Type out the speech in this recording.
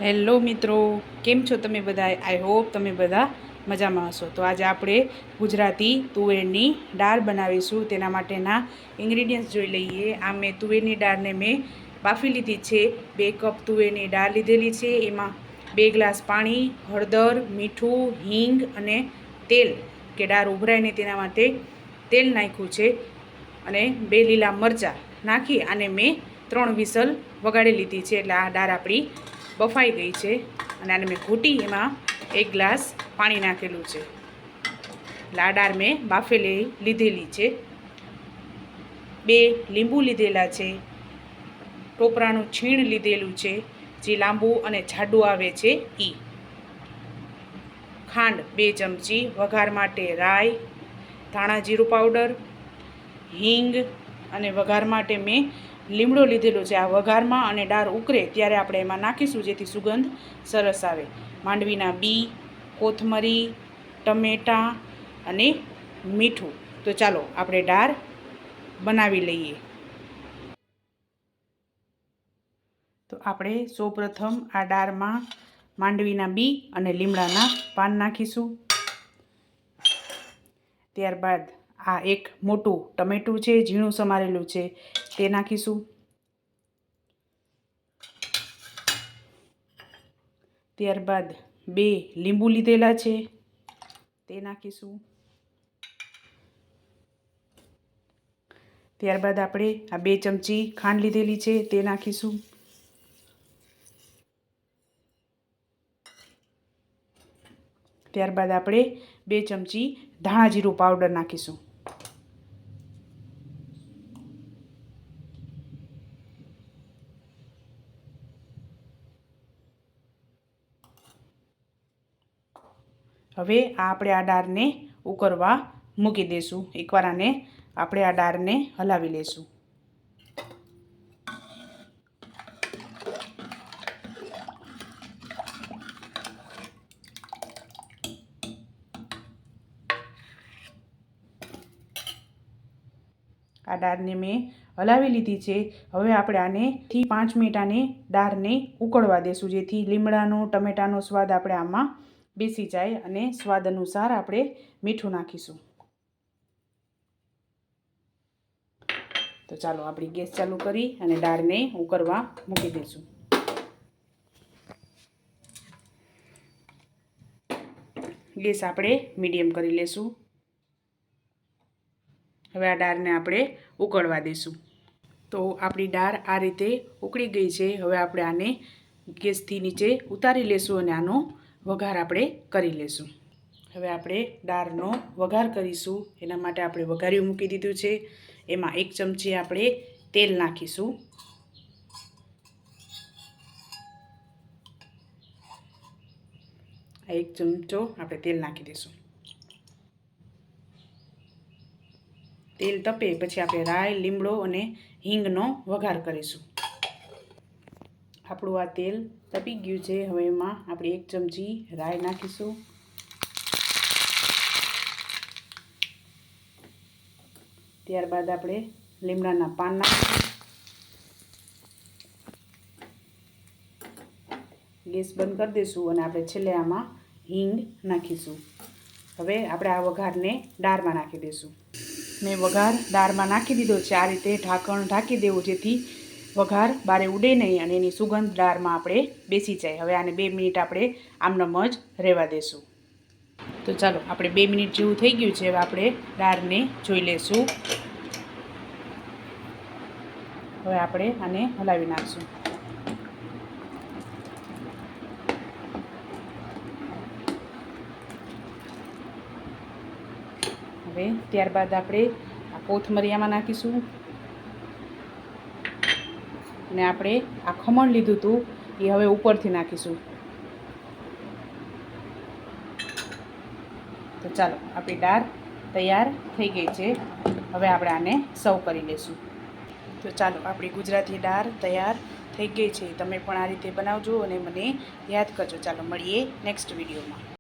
Hello મિત્રો, કેમ છો તમે બધા? આઈ હોપ તમે બધા મજામાં હશો. તો આજે આપણે ગુજરાતી તુવેરની દાળ બનાવીશું. તેના માટેના ઇન્ગ્રીડિયન્ટ્સ જોઈ લઈએ. આ મેં તુવેરની દાળને બાફી લીધી છે. 2 કપ તુવેરની દાળ લીધેલી છે. એમાં 2 ગ્લાસ પાણી, હળદર, મીઠું, હિંગ અને તેલ કે દાળ ઉભરાય ને તેના માટે તેલ નાખ્યું છે અને 2 લીલા મરચાં નાખી અને મેં 3 વિસલ વગાડી લીધી છે. એટલે આ દાળ આપણી બફાઈ ગઈ છે અને આને મેં ઘૂંટી એમાં 1 ગ્લાસ પાણી નાખેલું છે. એટલે આ દાળ મેં બાફેલી લીધેલી છે. 2 લીંબુ લીધેલા છે. ટોપરાનું છીણ લીધેલું છે, જે લાંબુ અને જાડું આવે છે એ. ખાંડ 2 ચમચી, વઘાર માટે રાઈ, ધાણા જીરું પાવડર, હિંગ અને વઘાર માટે મેં લીમડો લીધેલો છે. આ વઘારમાં અને દાળ ઉકળે ત્યારે આપણે એમાં નાખીશું, જેથી સુગંધ સરસ આવે. માંડવીના બી, કોથમરી, ટમેટાં અને મીઠું. તો ચાલો આપણે દાળ બનાવી લઈએ. તો આપણે સૌપ્રથમ આ દાળમાં માંડવીના બી અને લીમડાના પાન નાખીશું. ત્યારબાદ આ 1 મોટું ટમેટું છે, ઝીણું સમારેલું છે, તે નાખીશું. ત્યારબાદ 2 લીંબુ લીધેલા છે, તે નાખીશું. ત્યારબાદ આપણે આ 2 ચમચી ખાંડ લીધેલી છે, તે નાખીશું. ત્યારબાદ આપણે 2 ચમચી ધાણા જીરું પાવડર નાખીશું. હવે આપણે આ દાળને ઉકળવા મૂકી દઈશું. એકવાર આને આપણે આ દાળને હલાવી લઈશું. આ દાળને મેં હલાવી લીધી છે. હવે આપણે આને 5 મિનિટ આને દાળને ઉકળવા દેશું, જેથી લીમડાનો ટમેટાનો સ્વાદ આપણે આમાં બેસી જાય અને સ્વાદ અનુસાર આપણે મીઠું નાખીશું. તો ચાલો આપણી ગેસ ચાલુ કરી અને દાળને ઉકળવા મૂકી દઈશું. ગેસ આપણે મીડિયમ કરી લઈશું. હવે આ દાળને આપણે ઉકળવા દઈશું. તો આપણી દાળ આ રીતે ઉકળી ગઈ છે. હવે આપણે આને ગેસથી નીચે ઉતારી લઈશું અને આનો વઘાર આપણે કરી લઈશું. હવે આપણે દાળનો વઘાર કરીશું. એના માટે આપણે વઘાર્યું મૂકી દીધું છે. એમાં 1 ચમચી આપણે તેલ નાખીશું. આ 1 ચમચો આપણે તેલ નાખી દઈશું. તેલ તપે પછી આપણે રાઈ, લીમડો અને હિંગનો વઘાર કરીશું. આપણું આ તેલ તપી ગયું છે. હવે એમાં આપણે 1 ચમચી રાઈ નાખીશું. ત્યારબાદ આપણે લીમડાના પાન નાખીશું. ગેસ બંધ કરી દઈશું અને આપણે છેલ્લે આમાં હિંગ નાખીશું. હવે આપણે આ વઘારને દાળમાં નાખી દઈશું. મેં વઘાર દાળમાં નાખી દીધો છે. આ રીતે ઢાંકણ ઢાંકી દેવું, જેથી વઘાર બારે ઉડે નહીં અને એની સુગંધ દાળમાં આપણે બેસી જાય. હવે આને 2 મિનિટ આપણે આમનામ જ રહેવા દઈશું. તો ચાલો આપણે 2 મિનિટ જેવું થઈ ગયું છે. હવે આપણે દાળને જોઈ લઈશું. હવે આપણે આને હલાવી નાખીશું. હવે ત્યારબાદ આપણે આ કોથમરી આમાં નાખીશું અને આપણે આ ખમણ લીધું હતું એ હવે ઉપરથી નાખીશું. તો ચાલો આપણી દાળ તૈયાર થઈ ગઈ છે. હવે આપણે આને સર્વ કરી લઈશું. તો ચાલો આપણી ગુજરાતી દાળ તૈયાર થઈ ગઈ છે. તમે પણ આ રીતે બનાવજો અને મને યાદ કરજો. ચાલો મળીએ નેક્સ્ટ વિડીયોમાં.